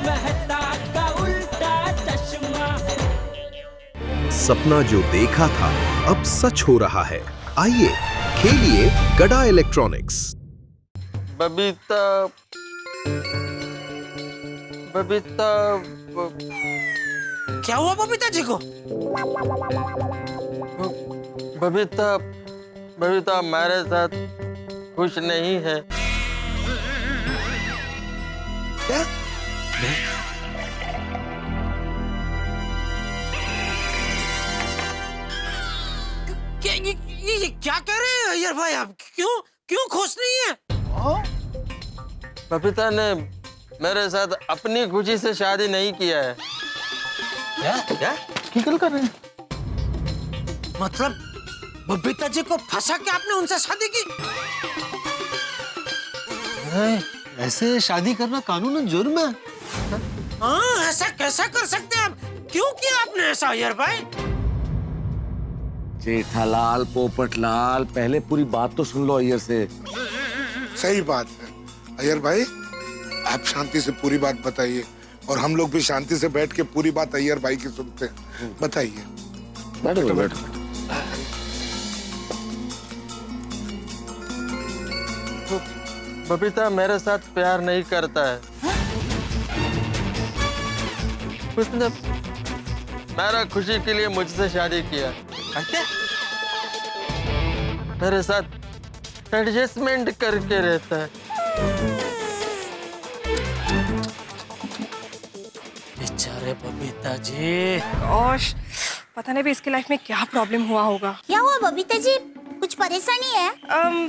मेहता का उल्टा चश्मा। सपना जो देखा था अब सच हो रहा है। आइए खेलिए गड़ा इलेक्ट्रॉनिक्स। बबीता बबीता क्या हुआ बबीता जी को? बबीता बबीता हमारे साथ खुश नहीं है। क्या? ये क्या कह रहे हैं अय्यर भाई आप? क्यों खुश नहीं है? बबीता ने मेरे साथ अपनी खुशी से शादी नहीं किया है। क्या क्या कर रहे हैं? मतलब बबीता जी को फंसा के आपने उनसे शादी की? ऐसे शादी करना कानूनन जुर्म है। हाँ, ऐसा कैसा कर सकते हैं आप? क्यों किया आपने ऐसा अय्यर भाई? जेठालाल पोपटलाल, पहले पूरी बात तो सुन लो अय्यर से। सही बात है अय्यर भाई, आप शांति से पूरी बात बताइए और हम लोग भी शांति से बैठ के पूरी बात अय्यर भाई की सुनते हैं। बताइए। बैठो बैठो। बबीता मेरे साथ प्यार नहीं करता है। उसने मेरा खुशी के लिए मुझसे शादी किया। मेरे साथ एडजस्टमेंट करके रहता है। बेचारे बबीता जी। गोश, पता नहीं भी इसकी लाइफ में क्या प्रॉब्लम हुआ होगा। क्या हुआ बबीता जी, कुछ परेशानी है?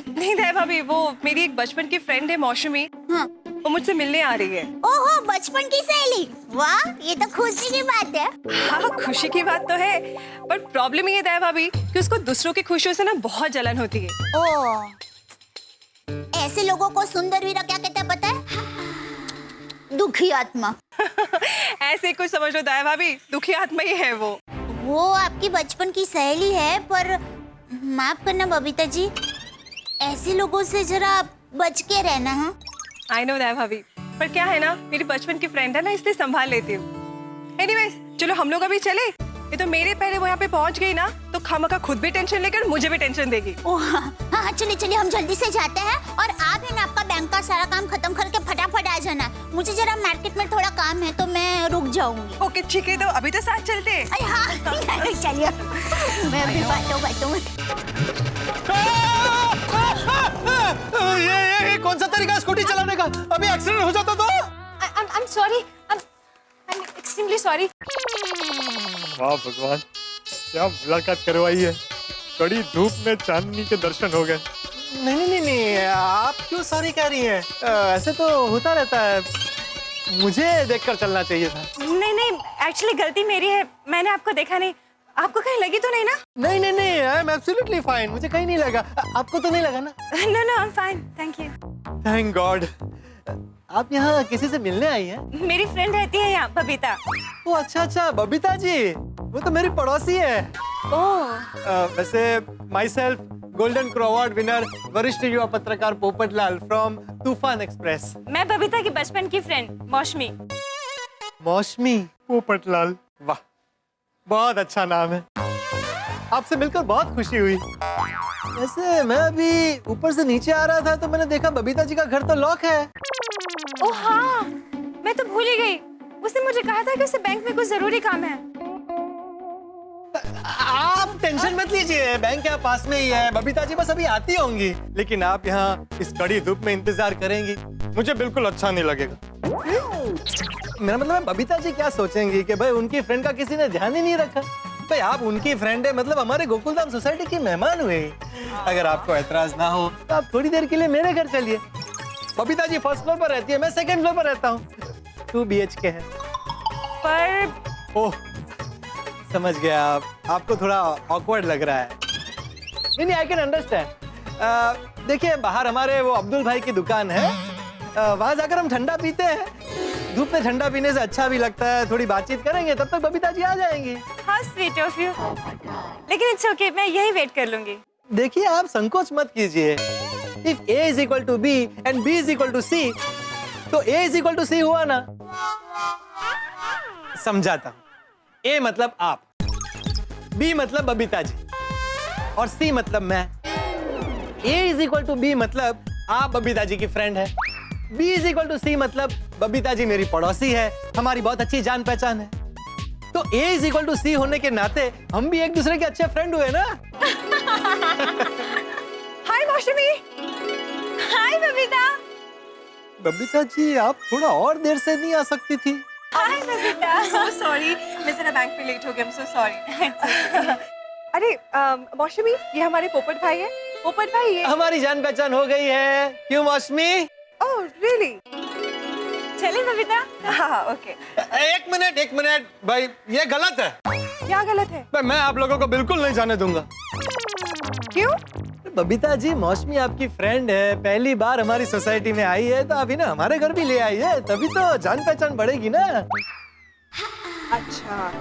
नहीं दया भाभी, वो मेरी एक बचपन की फ्रेंड है मौसमी। हाँ। वो मुझसे मिलने आ रही है। ओहो, बचपन की सहेली, वाह ये तो खुशी की बात है। हाँ, खुशी की बात तो है, पर प्रॉब्लम ये है दया भाभी कि उसको दूसरों की खुशियों से ना बहुत जलन होती है। ओह, ऐसे लोगों को सुंदर वीरा क्या कहते हैं पता है? दुखी आत्मा। ऐसे कुछ समझ लो दया भाभी, दुखी आत्मा ही है वो। वो आपकी बचपन की सहेली है, पर माफ करना बबीता जी, ऐसे लोगों से जरा बच के रहना। हाँ, आई नो दया भाभी, पर क्या है ना, मेरी बचपन की फ्रेंड है ना, इसलिए संभाल लेती हूँ। एनीवेज, चलो हम लोग अभी चले। ये तो मेरे पहले वो यहाँ पे पहुँच गई ना, तो खामखा खुद भी टेंशन लेकर मुझे भी टेंशन देगी। ओह हाँ, चलिए चलिए हम जल्दी से जाते हैं। और आप है ना, आपका बैंक का सारा काम खत्म करके फटाफट आ जाना। मुझे जरा मार्केट में थोड़ा काम है तो मैं रुक जाऊंगी। ओके ठीक है, तो अभी तो साथ चलते हैं। अरे हाँ चलिए, मैं भी बातों ये कौन सा तरीका है स्कूटी चलाने का? अभी एक्सीडेंट हो जाता तो? I'm sorry, I'm extremely sorry। वाह भगवान, क्या मुलाकात करवाई है। कड़ी धूप में चांदनी के दर्शन हो गए। नहीं, आप क्यों सॉरी कह रही हैं? ऐसे तो होता रहता है, मुझे देखकर चलना चाहिए था। नहीं, एक्चुअली गलती मेरी है, मैंने आपको देखा नहीं। आपको कहीं लगी तो नहीं ना? नहीं, आई एम एब्सोल्युटली फाइन, मुझे कहीं नहीं लगा। आपको तो नहीं लगा ना? No, I am fine, thank you. Thank God. आप यहाँ किसी से मिलने आई हैं? मेरी फ्रेंड रहती है यहाँ, बबीता। ओ अच्छा, बबीता जी, वो तो मेरी पड़ोसी है। ओह। वैसे my self golden crow award winner वरिष्ठ युवा पत्रकार पोपटलाल फ्रॉम तूफान एक्सप्रेस। मैं बबीता की बचपन की फ्रेंड मौसमी। मौसमी पोपटलाल, वाह, बहुत अच्छा नाम है। आपसे मिलकर बहुत खुशी हुई। वैसे मैं अभी ऊपर से नीचे आ रहा था तो मैंने देखा बबीता जी का घर तो लॉक है। ओह हाँ, मैं तो भूल ही गई। उसने मुझे कहा था कि उसे बैंक में कुछ जरूरी काम है। आप टेंशन मत लीजिए, बैंक यहाँ पास में ही है। बबीता जी बस अभी आती होंगी, लेकिन आप यहाँ इस कड़ी धूप में इंतजार करेंगी, मुझे बिल्कुल अच्छा नहीं लगेगा। मेरा मतलब है बबीता जी क्या सोचेंगी कि भाई उनकी फ्रेंड का किसी ने ध्यान ही नहीं रखा। भाई आप उनकी फ्रेंड है, मतलब हमारे गोकुलधाम सोसाइटी की मेहमान हुए। अगर आपको एतराज ना हो तो आप थोड़ी देर के लिए मेरे घर चलिए। बबीता जी फर्स्ट फ्लोर पर रहती है, मैं सेकंड फ्लोर पर रहता हूँ। 2 BHK है। पर ओह समझ गया, आपको थोड़ा ऑकवर्ड लग रहा है। नहीं, आई कैन अंडरस्टैंड। देखिए बाहर हमारे वो अब्दुल भाई की दुकान है, वहां जाकर हम ठंडा पीते हैं। धूप में ठंडा पीने से अच्छा भी लगता है, थोड़ी बातचीत करेंगे, तब तक बबीता जी आ जाएंगी। हाँ, स्वीट ऑफ यू, लेकिन इट्स ओके, मैं यही वेट कर लूंगी। देखिए आप संकोच मत कीजिए। If A is equal to B and B is equal to C, तो A इज इक्वल टू सी हुआ ना। समझाता हूं। A मतलब आप, B मतलब बबीता जी और C मतलब मैं। A is equal to B मतलब आप बबीता जी की फ्रेंड है। B is equal to C मतलब बबीता जी मेरी पड़ोसी है, हमारी बहुत अच्छी जान पहचान है। तो A is equal to C होने के नाते हम भी एक दूसरे के अच्छे फ्रेंड हुए ना। हाय मौसमी। हाय बबीता। बबीता जी आप थोड़ा और देर से नहीं आ सकती थी? हाय बबीता। सो सॉरी, मैं जरा बैंक में लेट हो गया, आई एम सो सॉरी। अरे मौसमी, ये हमारे पोपट भाई है। पोपट भाई ये हमारी जान पहचान हो गई है। क्यों मौसमी? Oh really? चले बबीता? हाँ ओके। एक मिनट भाई, ये गलत है। क्या गलत है? मैं आप लोगों को बिल्कुल नहीं जाने दूंगा। क्यों? बबीता जी, मौसमी आपकी फ्रेंड है, पहली बार हमारी सोसाइटी में आई है, तो अभी ना हमारे घर भी ले आई है, तभी तो जान पहचान बढ़ेगी ना। अच्छा,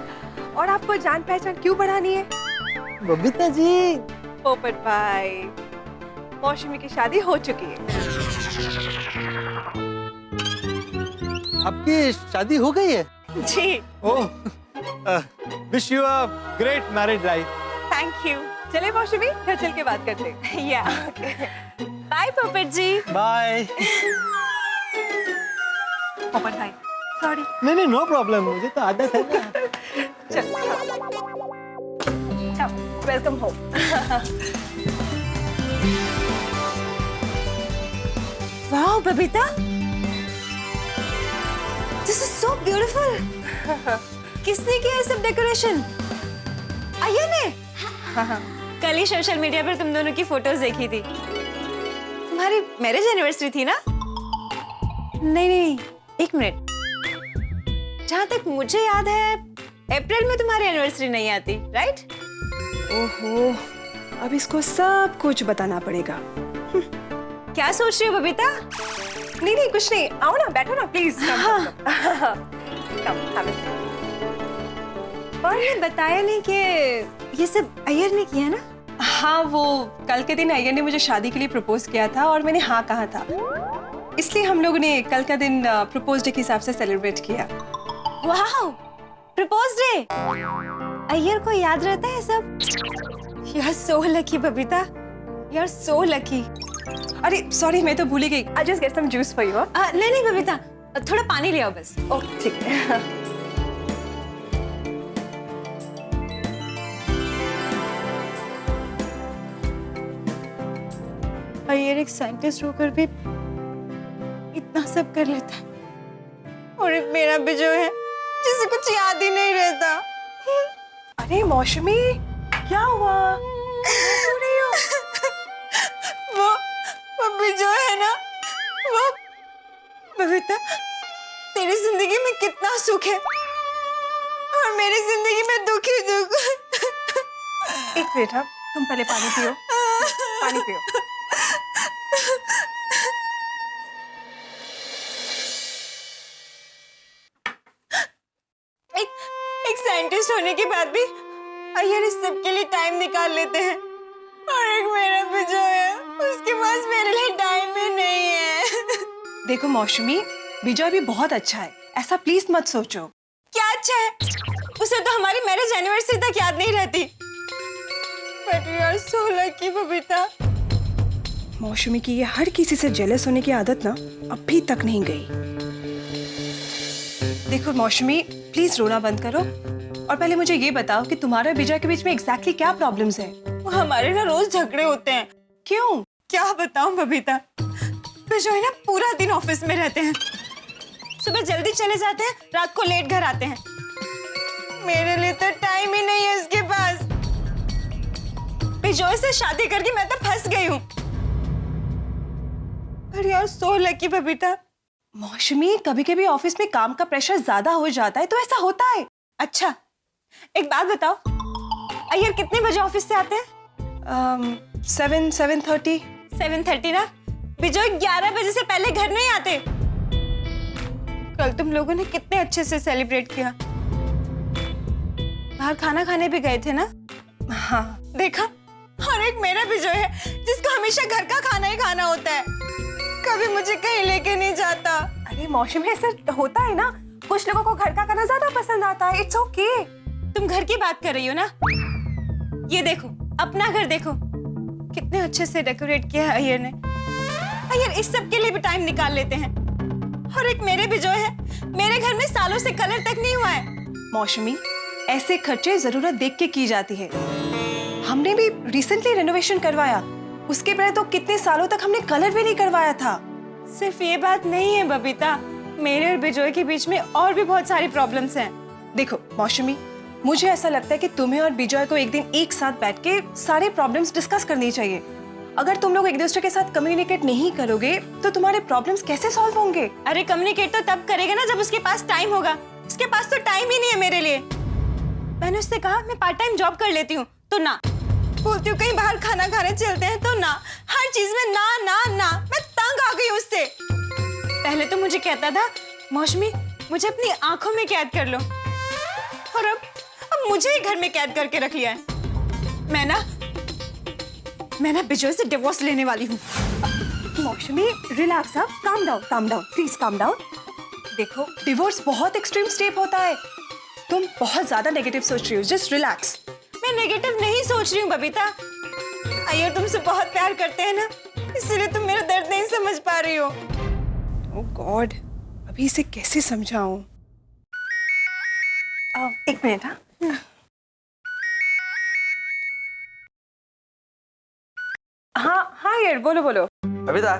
और आपको जान पहचान क्यों बढ़ानी है? बबीता जी, पोपट भाई, मौसमी की शादी हो चुकी है। आपकी शादी हो गई है? जी। Oh, wish you a great married life. Thank you. चले मौसमी, घर चल के बात करते हैं। या बाय पोपट जी। बाय। पोपट भाई सॉरी। नहीं, नो प्रॉब्लम, मुझे तो आदत है ना। चल, welcome home. Wow Babita, this is so beautiful. किसने किया ये सब डेकोरेशन? आया ने? कल ही सोशल मीडिया पर तुम दोनों की फोटोज देखी थी। तुम्हारी मैरिज एनिवर्सरी थी ना? नहीं, एक मिनट। जहां तक मुझे याद है, अप्रैल में तुम्हारी एनिवर्सरी नहीं आती, राइट? ओहो, अब इसको सब कुछ बताना पड़ेगा। क्या सोच रही हो बबीता? नहीं, कुछ नहीं। आओ ना, बैठो ना प्लीज। और ये बताया नहीं कि ये सब अय्यर ने किया ना? हाँ, वो कल के दिन अय्यर ने मुझे शादी के लिए प्रपोज किया था और मैंने हाँ कहा था, इसलिए हम लोगों ने कल का दिन प्रपोज डे के हिसाब से सेलिब्रेट किया। वाह, प्रपोज डे! अय्यर को याद रहता है सब? You are so lucky Babita, you are so lucky. अरे सॉरी, मैं तो भूल ही गई। I just get some juice for you. नहीं बबीता, थोड़ा पानी ले आओ बस। ओके ठीक है। अय्यर एक साइंटिस्ट होकर भी इतना सब कर लेता है, और एक मेरा भी जो है जिसे कुछ याद ही नहीं रहता। अरे मौसमी, क्या हुआ? क्यों नहीं हो? वो भी जो है ना, वो बबीता, तेरी जिंदगी में कितना सुख है और मेरी जिंदगी में दुख ही दुख। एक मिनट, हाँ, तुम पहले पानी पियो, पानी पियो। एक साइंटिस्ट होने के बाद भी अय्यर इस सब के लिए टाइम निकाल लेते हैं, और एक मेरा भी जो है उसके पास मेरे लिए टाइम ही नहीं है। देखो मौसमी, विजय भी बहुत अच्छा है, ऐसा प्लीज मत सोचो। क्या अच्छा है? उसे तो हमारी मैरिज एनिवर्सरी तक याद नहीं रहती। But you are so lucky Babita. मौसमी की ये हर किसी से जेलस होने की आदत ना अभी तक नहीं गई। देखो मौसमी, प्लीज रोना बंद करो और पहले मुझे ये बताओ कि तुम्हारे विजय के बीच में एग्जैक्टली क्या प्रॉब्लम्स है? हमारे ना रोज झगड़े होते हैं। क्यों? क्या बताऊं बबीता, विजय ना पूरा दिन ऑफिस में रहते हैं, सुबह जल्दी चले जाते हैं, रात को लेट घर आते हैं। मेरे लिए तो टाइम ही नहीं है उसके पास। विजय से शादी करके मैं तो फंस गई हूँ। पर यार सो लकी बबीता। मौसमी, कभी कभी ऑफिस में काम का प्रेशर ज्यादा हो जाता है तो ऐसा होता है। अच्छा, एक बात बताओ, अय्यर कितने बजे ऑफिस से आते हैं? 7:30। 7:30 ना? विजय 11 बजे से पहले घर नहीं आते। कल तुम लोगों ने कितने अच्छे से सेलिब्रेट किया, बाहर खाना खाने भी गए थे ना? हाँ देखा, और एक मेरा विजय है जिसको हमेशा घर का खाना ही खाना होता है, कभी मुझे कहीं लेके नहीं जाता। अरे मौसमी ऐसा होता है ना, कुछ लोगों को घर का खाना ज्यादा पसंद आता है। It's okay. तुम घर की बात कर रही हो ना? ये देखो, अपना घर देखो, कितने अच्छे से डेकोरेट किया है अय्यर ने। अय्यर इस सब के लिए भी टाइम निकाल लेते हैं। और एक मेरे भी जो है, मेरे घर में सालों से कलर तक नहीं हुआ है। मौसमी, ऐसे खर्चे जरूरत देख के की जाती है। हमने भी रिसेंटली रेनोवेशन करवाया, उसके पहले तो कितने सालों तक हमने कलर भी नहीं करवाया था। सिर्फ ये बात नहीं है बबीता, मेरे और बिजोय के बीच में और भी बहुत सारी प्रॉब्लम्स हैं। देखो मौसमी, मुझे ऐसा लगता है कि तुम्हें और बिजोय को एक दिन एक साथ बैठ के सारे प्रॉब्लम्स डिस्कस करनी चाहिए। अगर तुम लोग एक दूसरे के साथ कम्युनिकेट नहीं करोगे तो तुम्हारे प्रॉब्लम्स कैसे सॉल्व होंगे? अरे कम्युनिकेट तो तब करेगा ना जब उसके पास टाइम होगा। उसके पास तो टाइम ही नहीं है मेरे लिए। मैंने उससे कहा मैं पार्ट टाइम जॉब कर लेती हूँ, तो ना। बोलती हूँ कहीं बाहर खाना खाने चलते हैं, तो ना। हर चीज में ना ना ना। मैं तंग आ गई उससे। पहले तो मुझे कहता था मौसमी मुझे अपनी आंखों में कैद कर लो, और अब मुझे ही घर में कैद करके रख लिया है। मैं ना बिजोय से डिवोर्स लेने वाली हूँ। मौसमी रिलैक्स, अब calm down please calm down. देखो डिवोर्स बहुत एक्सट्रीम स्टेप होता है, तुम बहुत ज्यादा नेगेटिव सोच रही हो। Just relax. मैं नेगेटिव नहीं सोच रही हूँ बबीता। अय्यर तुमसे बहुत प्यार करते हैं ना, इसलिए तुम मेरा दर्द नहीं समझ पा रही हो। ओह गॉड, अभी इसे कैसे समझाऊं? एक मिनट। हाँ यार, बोलो। बबीता,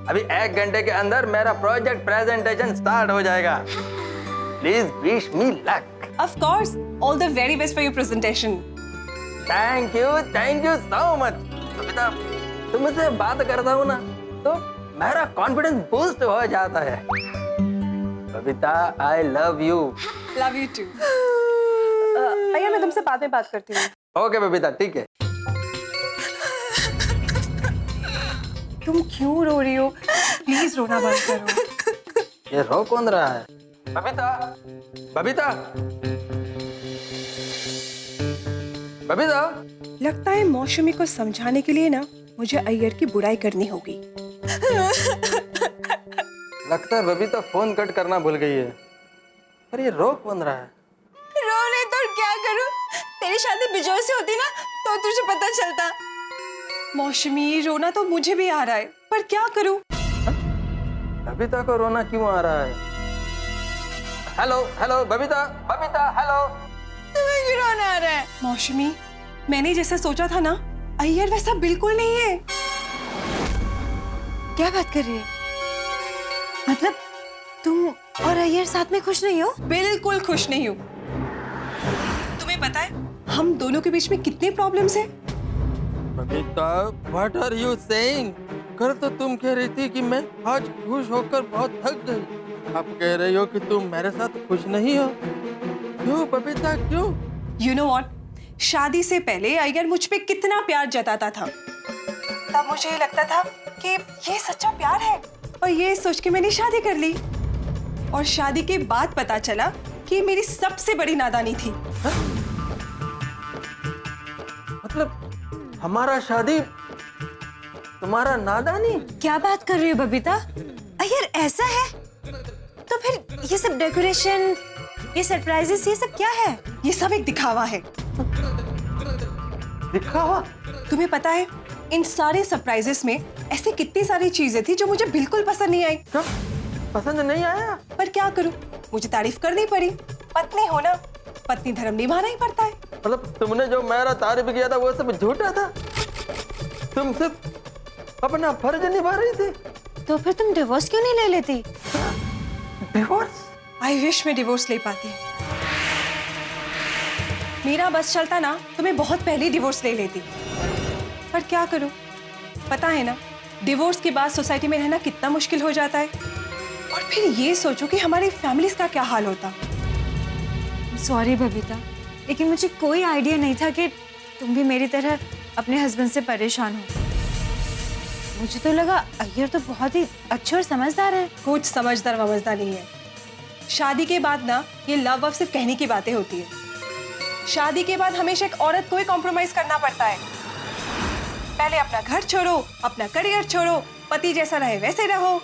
अभी 1 घंटे के अंदर मेरा प्रोजेक्ट प्रेजेंटेशन स्टार्ट हो जाएगा। Please wish me luck. Of course, all the very best for your presentation. Thank you so much. Babita, तुमसे बात करता हूँ ना तो मेरा कॉन्फिडेंस बूस्ट हो जाता है। Babita, I love you. Love you too. भैया मैं तुमसे बाद में बात करती हूँ। ओके बबीता, ठीक है। तुम क्यों रो रही हो? प्लीज रोना बंद करो। ये रो कौन रहा है? बबीता, बबीता, बबीता। लगता है मौसमी को समझाने के लिए ना मुझे अय्यर की बुराई करनी होगी। लगता है बबीता फोन कट करना भूल गई है। पर ये रो कौन रहा है? रो नहीं तो क्या करूं? तेरी शादी बिजोय से होती ना तो तुझे पता चलता। मौसमी रोना तो मुझे भी आ रहा है, पर क्या करूं? बबीता को रोना क्यों आ रहा है? Hello Babita, hello. तुम्हें क्यों रोना आ रहा है? मौसमी, मैंने जैसा सोचा था ना, अय्यर वैसा बिल्कुल नहीं है। क्या बात कर रही है? मतलब तुम और अय्यर साथ में खुश नहीं हो? बिल्कुल खुश नहीं हूँ। तुम्हें पता है हम दोनों के बीच में कितने प्रॉब्लम्स हैं? Babita, what are you saying? कल तो तुम कह रही थी कि मैं आज खुश होकर बहुत थक गई। अब कह रही हो कि तुम मेरे साथ खुश नहीं हो। क्यों बबीता, क्यों? You know what? शादी से पहले अय्यर मुझ पे कितना प्यार जताता था। तब मुझे ये लगता था कि ये सच्चा प्यार है, और ये सोच के मैंने शादी कर ली। और शादी के बाद पता चला कि मेरी सबसे बड़ी नादानी थी। मतलब हमारा शादी तुम्हारा नादानी? क्या बात कर रही हो बबीता? अय्यर ऐसा है? तो फिर ये सब डेकोरेशन, ये सरप्राइजेस, ये सब क्या है? ये सब एक दिखावा है। दिखावा? तुम्हें पता है इन सारे सरप्राइजेस में ऐसी कितनी सारी चीजें थी जो मुझे बिल्कुल पसंद नहीं आई। क्या? पसंद नहीं आया? पर क्या करूं, मुझे तारीफ करनी पड़ी। पत्नी हो ना, पत्नी धर्म निभाना ही पड़ता है। मतलब तुमने जो मेरा तारीफ किया था वो सब झूठा था? तुम सिर्फ अपना फर्ज निभा रही थी। तो फिर तुम डिवोर्स क्यों नहीं ले लेती? डिवोर्स? आई विश मैं डिवोर्स ले पाती। मेरा बस चलता ना तो मैं बहुत पहले डिवोर्स ले लेती। पर क्या करूं, पता है ना डिवोर्स के बाद सोसाइटी में रहना कितना मुश्किल हो जाता है। और फिर ये सोचो कि हमारी फैमिलीज का क्या हाल होता। सॉरी बबीता, लेकिन मुझे कोई आइडिया नहीं था कि तुम भी मेरी तरह अपने हस्बैंड से परेशान हो। मुझे तो लगा अय्यर तो बहुत ही अच्छे और समझदार है। कुछ समझदार नहीं है। शादी के बाद ना ये लव वव सिर्फ कहने की बातें होती है। शादी के बाद हमेशा एक औरत को ही कॉम्प्रोमाइज करना पड़ता है। पहले अपना घर छोड़ो, अपना करियर छोड़ो, पति जैसा रहे वैसे रहो।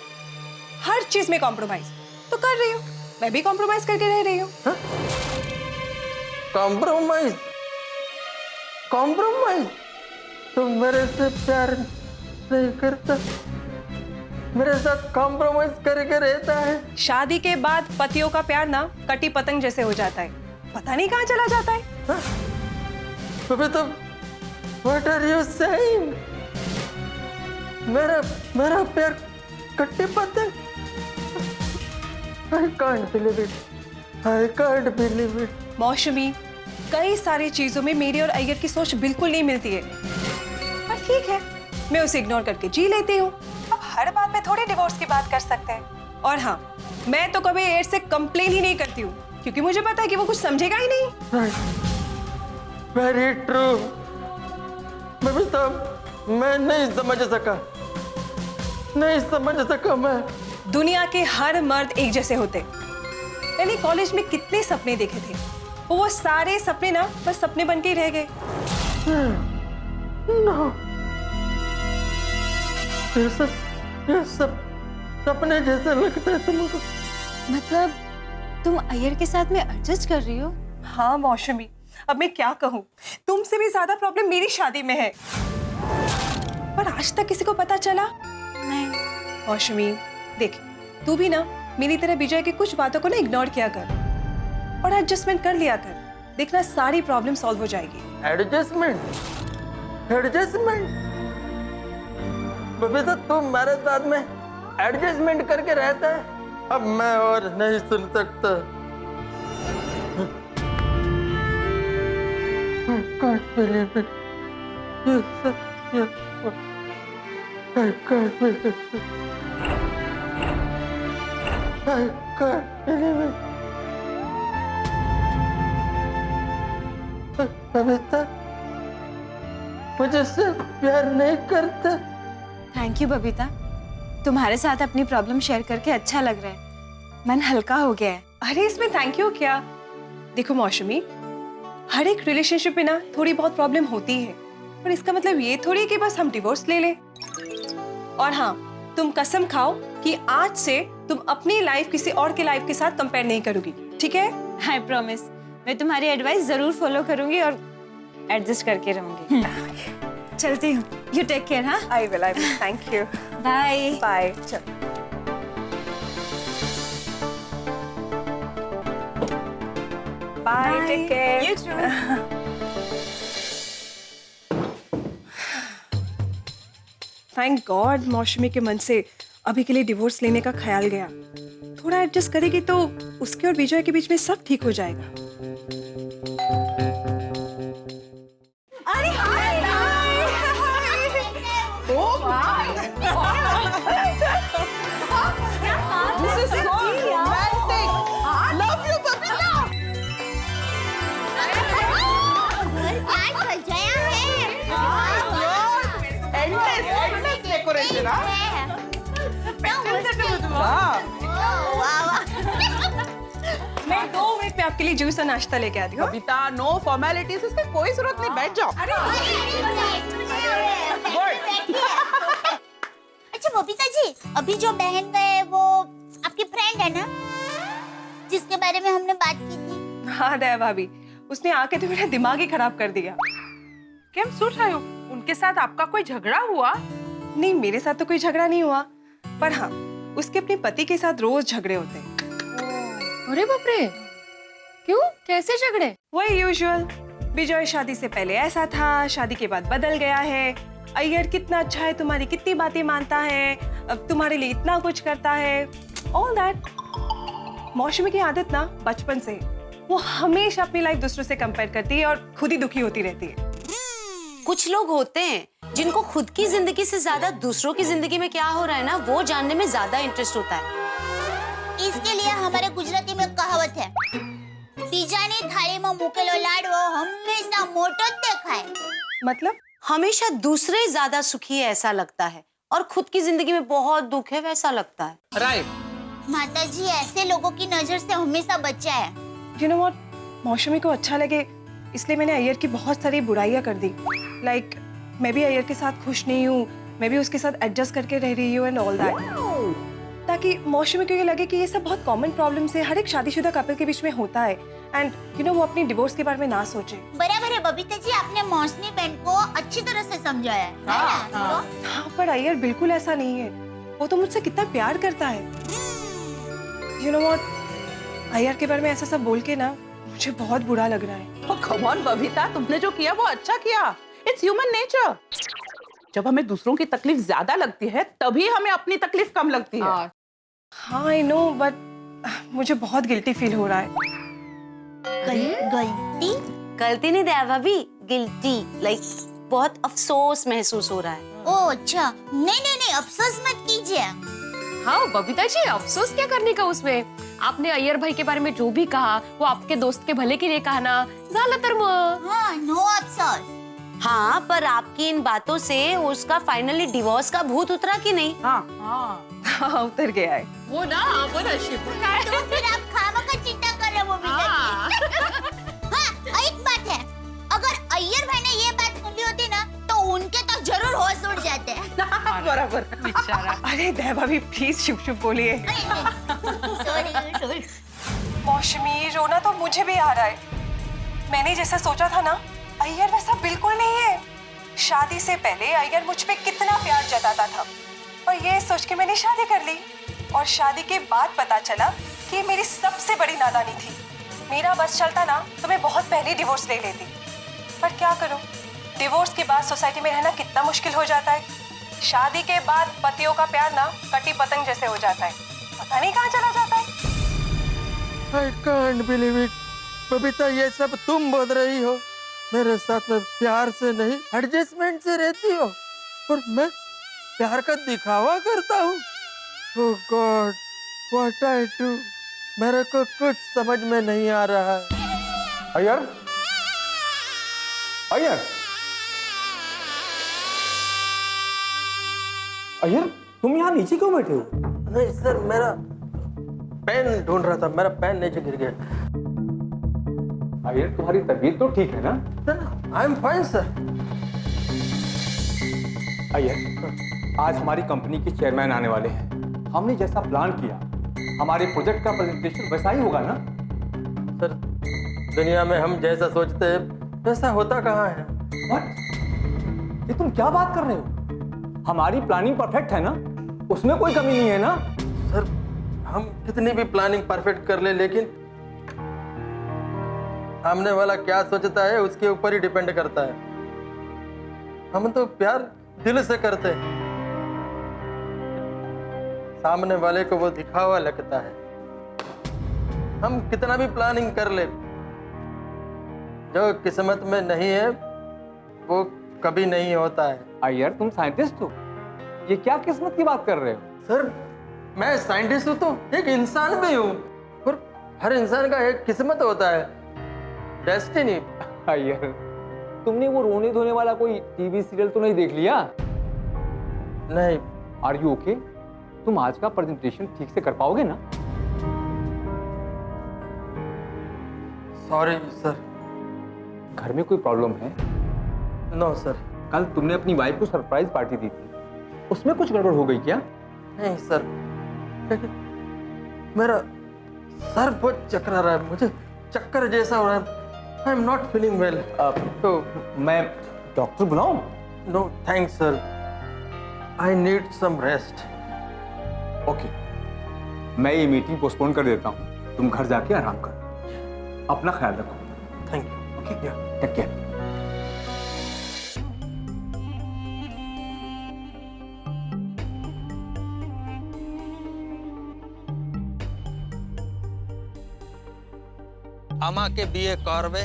हर चीज में कॉम्प्रोमाइज तो कर रही हूँ, मैं भी कॉम्प्रोमाइज करके रह रही हूँ। कॉम्प्रोमाइज? कॉम्प्रोमाइज? तुम मेरे से प्यार नहीं करता, मेरे साथ कॉम्प्रोमाइज करके रहता है। शादी के बाद पतियों का प्यार ना कटी पतंग जैसे हो जाता है, पता नहीं कहाँ चला जाता है। अबे तो व्हाट आर यू सेइंग? मेरा प्यार कट्टी पतंग? I can't believe it. I can't believe it. मौसमी, कई सारी चीजों में मेरी और अय्यर की सोच बिल्कुल नहीं मिलती है, पर ठीक है, मैं उसे इग्नोर करके जी लेती हूँ। अब हर बात में थोड़ी डिवोर्स की बात कर सकते हैं। और हाँ, मैं तो कभी अय्यर से कंप्लेन ही नहीं करती हूँ, क्योंकि मुझे पता है कि वो कुछ समझेगा ही नहीं। Very true. बबीता, मैं नहीं समझ सका मैं। दुनिया के हर मर्द एक जैसे होते। मैंने कॉलेज में कितने सपने देखे थे, वो सारे सपने ना बस सपने बन के ही रह गए। No. ये सब सपने जैसे लगता है तुमको। मतलब तुम अय्यर के साथ में एडजस्ट कर रही हो? हाँ मौसमी, अब मैं क्या कहूँ, तुमसे भी ज्यादा प्रॉब्लम मेरी शादी में है। पर आज तक किसी को पता चला नहीं। मौसमी देख, तू भी ना मेरी तरह विजय की कुछ बातों को ना इग्नोर किया कर और एडजस्टमेंट कर लिया कर, देखना सारी प्रॉब्लम सॉल्व हो जाएगी। एडजस्टमेंट? बबीता, तुम मेरे साथ में एडजस्टमेंट करके रहता है, अब मैं और नहीं सुन सकता। I can't believe it. I can't believe it. I can't believe it. Babita, मुझे सिर्फ प्यार नहीं करता। थैंक यू बबीता, तुम्हारे साथ अपनी प्रॉब्लम शेयर करके अच्छा लग रहा है, मन हल्का हो गया है। अरे इसमें थैंक यू क्या? देखो मौसमी, हर एक रिलेशनशिप में ना थोड़ी बहुत प्रॉब्लम होती है, पर इसका मतलब ये थोड़ी कि बस हम डिवोर्स ले लें। और हाँ, तुम कसम खाओ कि आज से तुम अपनी लाइफ किसी और के लाइफ के साथ कंपेयर नहीं करोगी, ठीक है? आई प्रॉमिस, मैं तुम्हारी एडवाइस जरूर फॉलो करूंगी और एडजस्ट करके रहूंगी। चलती हूँ, यू टेक केयर। हाँ, I will, thank you. Bye bye. चल bye, take care. You too. Thank god Mausami के मन से अभी के लिए डिवोर्स लेने का ख्याल गया। थोड़ा एडजस्ट करेगी तो उसके और विजय के बीच में सब ठीक हो जाएगा। अरे हाय मैं 2 मिनट में आपके लिए जूस और नाश्ता लेके आती हूँ। बबीता, नो फॉर्मेलिटीज, इसकी कोई जरूरत नहीं, बैठ जाओ। अच्छा बबीता जी, अभी जो बहन गए वो आपकी फ्रेंड है ना, जिसके बारे में हमने बात की थी? हाँ दया भाभी, उसने आके तो मेरा दिमाग ही खराब कर दिया। क्या सोच रहे हो? उनके साथ आपका कोई झगड़ा हुआ? नहीं, मेरे साथ तो कोई झगड़ा नहीं हुआ, पर हाँ, उसके अपने पति के साथ रोज झगड़े होते हैं। अरे बाप रे, क्यों, कैसे झगड़े? वही यूजुअल, विजय शादी से पहले ऐसा था, शादी के बाद बदल गया है, अय्यर कितना अच्छा है, तुम्हारी कितनी बातें मानता है, अब तुम्हारे लिए इतना कुछ करता है, ऑल दैट। मौसमी की आदत ना बचपन से, वो हमेशा अपनी लाइफ दूसरों से कंपेयर करती है और खुद ही दुखी होती रहती है। कुछ लोग होते हैं जिनको खुद की जिंदगी से ज्यादा दूसरों की जिंदगी में क्या हो रहा है ना, वो जानने में ज्यादा इंटरेस्ट होता है। इसके लिए हमारे गुजराती में कहावत है, तीजानी थाली में मुकेलो लाडवो हमेशा मोटो देखाय। मतलब हमेशा दूसरे ज्यादा सुखी है ऐसा लगता है, और खुद की जिंदगी में बहुत दुख है वैसा लगता है। राइट। माताजी, ऐसे लोगों की नजर से हमेशा बचा है। यू नो व्हाट, मौसमी को अच्छा लगे इसलिए मैंने अय्यर की बहुत सारी बुराइयां कर दी। लाइक मैं भी अय्यर के साथ खुश नहीं हूँ, मैं भी उसके साथ एडजस्ट करके रह रही हूँ एंड ऑल दैट। ताकि मौसमी को ये लगे कि ये सब बहुत कॉमन प्रॉब्लम्स है, हर एक शादीशुदा कपल के बीच में होता है, एंड यू नो वो अपनी डिवोर्स के बारे में ना सोचे। बराबर है बबीता जी, आपने मौसमी बहन को अच्छी तरह से समझाया है ना? हाँ, पर अय्यर बिल्कुल ऐसा नहीं है। वो तो मुझसे कितना प्यार करता है। यू नो व्हाट, अय्यर के बारे में ऐसा सब बोल के ना मुझे बहुत बुरा लग रहा है। कम ऑन बबीता, तुमने जो किया वो अच्छा किया। It's human nature. जब हमें दूसरों की तकलीफ ज्यादा लगती है तभी हमें अपनी तकलीफ कम लगती है। हाँ आई नो, बट मुझे बहुत गिल्टी फील हो रहा है। गलती? गलती नहीं दया भाभी, गिल्टी, लाइक बहुत अफसोस महसूस हो रहा है। ओह अच्छा, नहीं अफसोस मत कीजिए। हाँ बबीता जी, अफसोस क्या करने का उसमें? आपने अय्यर भाई के बारे में जो भी कहा वो आपके दोस्त के भले के लिए कहा ना, ज़्यादातर हाँ, नो अफसोस। हाँ, पर आपकी इन बातों से उसका फाइनली डिवोर्स का भूत उतरा कि नहीं? हाँ उतर गया है वो ना शिव। तो फिर आप खामखा चिंता कर रहे हो बबीता जी। हाँ, एक बात है, अगर अय्यर भाई ने ये बात सुन ली होती ना तो उनके तो जरूर होश उड़ जाते हैं। बराबर बेचारा। अरे दया भाभी प्लीज चुप चुप बोलिए। सॉरी। मौसमी, रोना तो मुझे भी आ रहा है। मैंने जैसा सोचा था ना, अय्यर वैसा बिल्कुल नहीं है। शादी से पहले अय्यर मुझ पे कितना प्यार जताता था, और ये सोच के मैंने शादी कर ली। और शादी के बाद पता चला कि ये मेरी सबसे बड़ी नादानी थी। मेरा बस चलता ना तो मैं बहुत पहले डिवोर्स ले लेती, पर क्या करूं, डिवोर्स के बाद सोसाइटी में रहना कितना मुश्किल हो जाता है। शादी के बाद पतियों का प्यार ना कटी पतंग जैसे हो जाता है, पता नहीं कहाँ चला जाता है। I can't believe it. Babita, ये सब तुम बोल रही हो? मेरे साथ में प्यार से नहीं एडजस्टमेंट से रहती हो, और मैं प्यार का दिखावा करता हूँ। Oh God, what I do? मेरे को कुछ समझ में नहीं आ रहा है। अय्यर, अय्यर, अय्यर, तुम यहाँ नीचे क्यों बैठे हो? नहीं सर, मेरा पेन ढूंढ रहा था, मेरा पेन नीचे गिर गया। अय्यर, तुम्हारी तबीयत तो ठीक है ना? आई एम फाइन सर। अय्यर, आज हमारी कंपनी के चेयरमैन आने वाले हैं। हमने जैसा प्लान किया, हमारे प्रोजेक्ट का प्रेजेंटेशन वैसा ही होगा ना? सर, दुनिया में हम जैसा सोचते हैं वैसा होता कहाँ है? What? ये तुम क्या बात कर रहे हो? हमारी प्लानिंग परफेक्ट है ना? उसमें कोई कमी नहीं है ना? सर, हम कितनी भी प्लानिंग परफेक्ट कर ले, लेकिन सामने वाला क्या सोचता है उसके ऊपर ही डिपेंड करता है। हम तो प्यार दिल से करते हैं, सामने वाले को वो दिखावा लगता है। हम कितना भी प्लानिंग कर ले, जो किस्मत में नहीं है वो कभी नहीं होता है। अय्यर, तुम साइंटिस्ट हो, ये क्या किस्मत की बात कर रहे हो? सर, मैं साइंटिस्ट हूँ तो एक इंसान भी हूँ, और हर इंसान का एक किस्मत होता है, डेस्टिनी। अय्यर, तुमने वो रोने धोने वाला कोई टीवी सीरियल तो नहीं देख लिया? नहीं। Are you okay? तुम आज का प्रेजेंटेशन ठीक से कर पाओगे ना? Sorry sir. घर में कोई प्रॉब्लम है? No sir. कल तुमने अपनी वाइफ को सरप्राइज पार्टी दी थी, उसमें कुछ गड़बड़ हो गई क्या? नहीं सर, मेरा सर बहुत चकरा रहा है, मुझे चक्कर जैसा हो रहा है। I am not feeling well. तो मैं डॉक्टर बुलाऊं? No thanks sir, I need some rest. Okay, मैं ये मीटिंग पोस्टपोन कर देता हूँ, तुम घर जाके आराम करो, अपना ख्याल रखो। Thank you. Okay, take care. আমাকে বিয়ে করবে?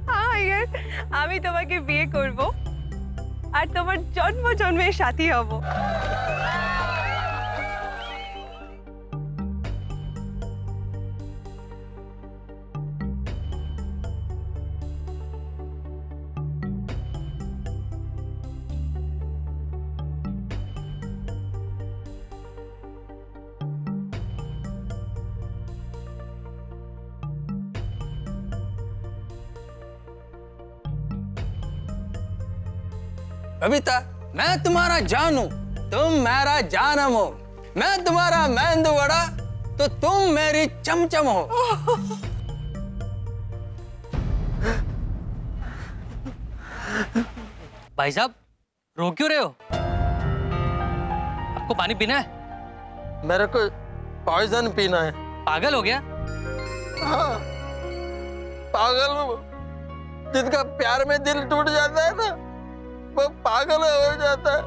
হ্যাঁ আয়ার, আমি তোমাকে বিয়ে করব আর তোমার জন্ম জন্মের সাথী হব। बबीता, मैं तुम्हारा जान हूं, तुम मेरा जानम हो। मैं तुम्हारा मेंदू वड़ा तो तुम मेरी चमचम हो। भाई साहब रो क्यों रहे हो? आपको पानी पीना है? मेरे को पॉइजन पीना है। पागल हो गया? हाँ, पागल वो जिनका प्यार में दिल टूट जाता है ना, वो पागल हो जाता है।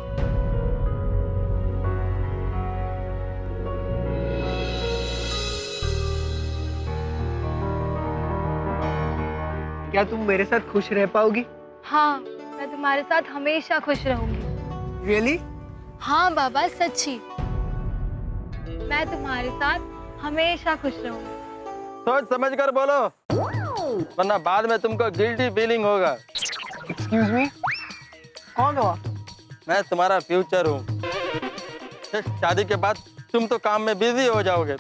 क्या तुम मेरे साथ खुश रह पाओगी? हाँ, मैं तुम्हारे साथ हमेशा खुश रहूंगी। रियली? हाँ बाबा, सच्ची। मैं तुम्हारे साथ हमेशा खुश रहूंगी। सोच समझ कर बोलो, वरना बाद में तुमको गिल्टी फीलिंग होगा। एक्सक्यूज मी, कौन हो? मैं तुम्हारा फ्यूचर हूँ। शादी के बाद तुम तो काम में बिजी हो जाओगे,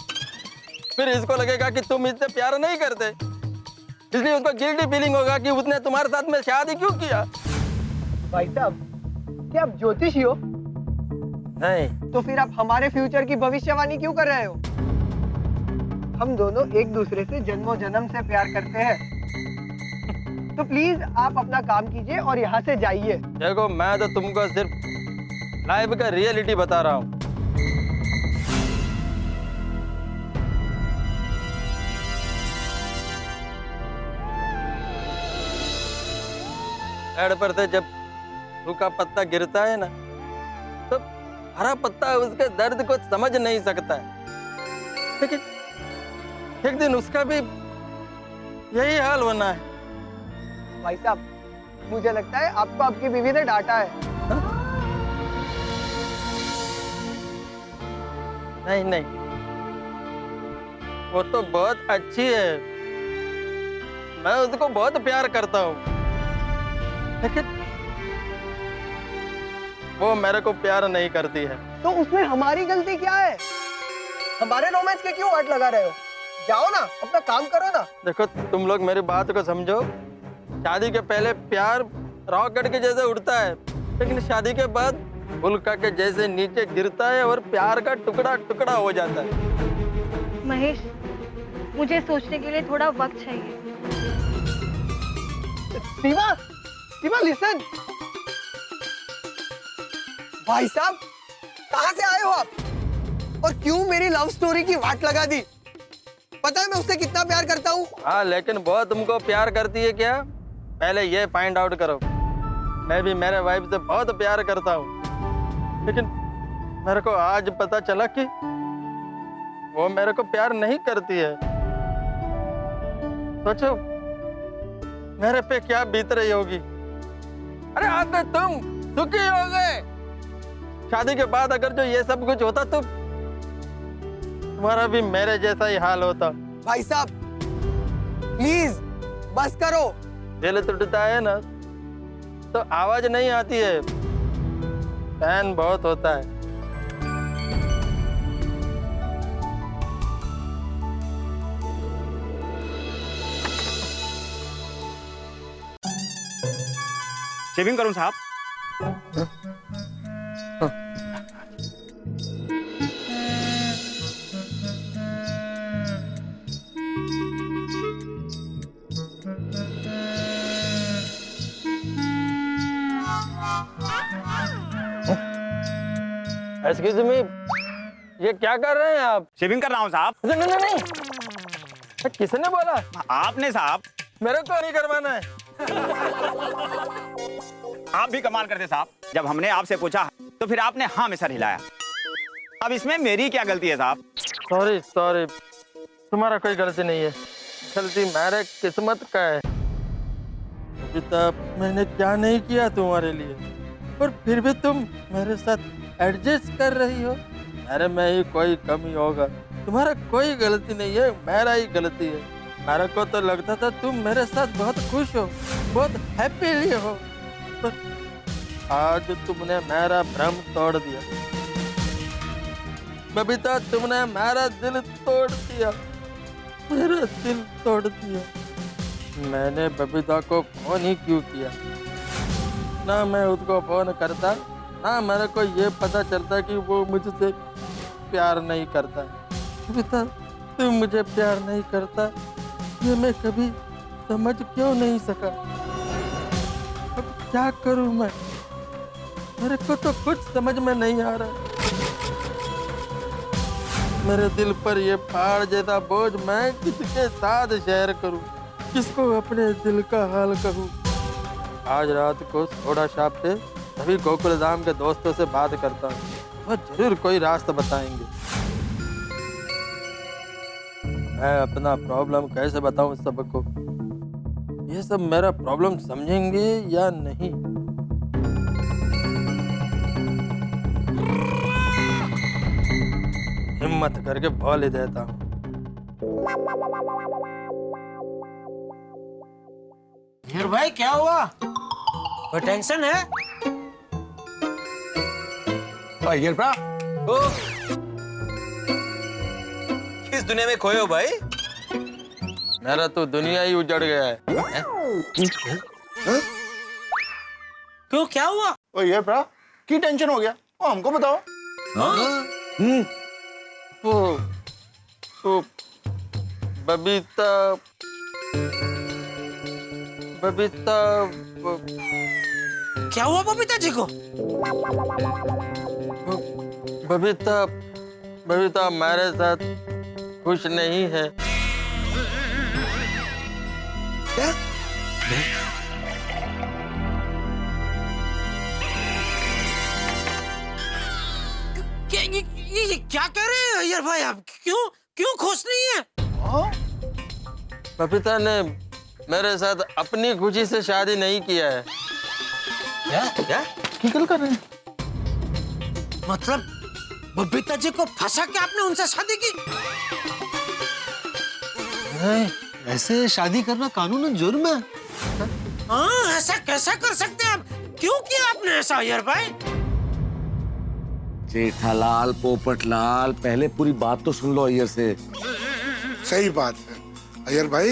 फिर इसको लगेगा कि तुम इससे प्यार नहीं करते, इसलिए उनको गिल्टी फीलिंग होगा कि उसने तुम्हारे साथ में शादी क्यों किया। भाई साहब, क्या आप ज्योतिषी हो? नहीं। तो फिर आप हमारे फ्यूचर की भविष्यवाणी क्यों कर रहे हो? हम दोनों एक दूसरे से जन्मों जन्म से प्यार करते हैं। तो प्लीज आप अपना काम कीजिए और यहाँ से जाइए। देखो, मैं तो तुमको सिर्फ लाइफ का रियलिटी बता रहा हूँ। पेड़ पर से जब सूखा पत्ता गिरता है ना, तो हरा पत्ता उसके दर्द को समझ नहीं सकता है, लेकिन एक दिन उसका भी यही हाल होना है। भाई साहब, मुझे लगता है आपको आपकी बीवी ने डांटा है। नहीं नहीं, वो तो बहुत अच्छी है, मैं उसको बहुत प्यार करता हूँ, लेकिन वो मेरे को प्यार नहीं करती है। तो उसमें हमारी गलती क्या है? हमारे रोमांस के क्यों वाट लगा रहे हो? जाओ ना, अपना काम करो ना। देखो, तुम लोग मेरी बात को समझो। शादी के पहले प्यार रॉकेट के जैसे उड़ता है, लेकिन शादी के बाद उल्का के जैसे नीचे गिरता है और प्यार का टुकड़ा टुकड़ा हो जाता है। महेश, मुझे सोचने के लिए थोड़ा वक्त चाहिए। शिवा, शिवा लिसन। भाई साहब, कहाँ से आए हो आप? और क्यों मेरी लव स्टोरी की वाट लगा दी? पता है मैं उससे कितना प्यार करता हूँ। हाँ, लेकिन वो तुमको प्यार करती है क्या? पहले ये फाइंड आउट करो। मैं भी मेरे वाइफ से बहुत प्यार करता हूँ, लेकिन मेरे को आज पता चला कि वो मेरे को प्यार नहीं करती है। सोचो मेरे पे क्या बीत रही होगी। अरे आज तो तुम सुखी हो गए। शादी के बाद अगर जो ये सब कुछ होता तो तुम्हारा भी मेरे जैसा ही हाल होता। भाई साहब, प्लीज बस करो। दिल टूटता है ना तो आवाज नहीं आती है, पैन बहुत होता है। शेविंग करूं साहब? एक्सक्यूज मी, ये क्या कर रहे हैं आप? शेविंग कर रहा हूं साहब। नहीं नहीं नहीं, किसने बोला? आपने साहब। मेरे को नहीं करवाना है। आप भी कमाल करते साहब, जब हमने आपसे पूछा तो फिर आपने हाँ में सर हिलाया। अब इसमें मेरी क्या गलती है साहब? सॉरी सॉरी, तुम्हारा कोई गलती नहीं है, गलती मेरे किस्मत का है। पिता, मैंने क्या नहीं किया तुम्हारे लिए, और फिर भी तुम मेरे साथ एडजस्ट कर रही हो। अरे मैं ही कोई कमी होगा, तुम्हारा कोई गलती नहीं है, मेरा ही गलती है। मेरे को तो लगता था तुम मेरे साथ बहुत खुश हो, बहुत हैप्पीली हो, पर आज तुमने मेरा भ्रम तोड़ दिया। बबीता, तुमने मेरा दिल तोड़ दिया, मेरा दिल तोड़ दिया। मैंने बबीता को फोन ही क्यों किया? ना मैं उसको फोन करता, ना मेरे को ये पता चलता कि वो मुझसे प्यार नहीं करता। बबीता, तू मुझे प्यार नहीं करता, ये मैं कभी समझ क्यों नहीं सका। अब क्या करूं मैं? मेरे को तो कुछ समझ में नहीं आ रहा। मेरे दिल पर ये पहाड़ जैसा बोझ मैं किसके साथ शेयर करूं? किसको अपने दिल का हाल कहूं? आज रात को सोडा शॉप पे सभी गोकुल धाम के दोस्तों से बात करता हूँ, वो जरूर कोई रास्ता बताएंगे। मैं अपना प्रॉब्लम कैसे बताऊं सबको? ये सब मेरा प्रॉब्लम समझेंगे या नहीं? हिम्मत करके बोल ही देता हूँ। हीर भाई क्या हुआ? कोई टेंशन है? अय्यर भ्रा, किस दुनिया में खोए हो भाई? मेरा तो दुनिया ही उजड़ गया है। क्यों, क्या हुआ? अय्यर भ्रा, की टेंशन हो गया? वो हमको बताओ। वो बबीता क्या हुआ बबीता जी को? बबीता मेरे साथ खुश नहीं है। क्या? ये क्या कह रहे हैं अय्यर भाई आप? क्यों खुश नहीं है? बबीता ने मेरे साथ अपनी खुशी से शादी नहीं किया है। क्या? की गल कर रहे हैं? मतलब बबीता जी को फंसा के आपने उनसे शादी की? ऐसे शादी करना कानूनन जुर्म है। हाँ, ऐसा कैसा कर सकते हैं आप? क्यों किया आपने ऐसा अय्यर भाई? जेठालाल, पोपटलाल, पहले पूरी बात तो सुन लो अय्यर से। सही बात है अय्यर भाई,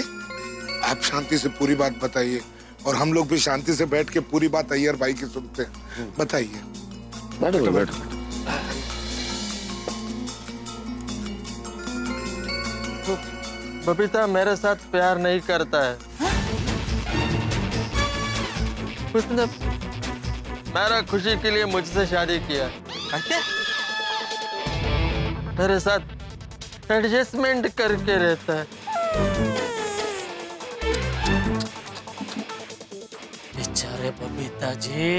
आप शांति से पूरी बात बताइए और हम लोग भी शांति से बैठ के पूरी बात अय्यर भाई की सुनते हैं। बताइए। बैठो बैठो। बबीता मेरे साथ प्यार नहीं करता है। उसने मेरा खुशी के लिए मुझसे शादी किया। मेरे साथ एडजस्टमेंट करके रहता है। बेचारे बबीता जी।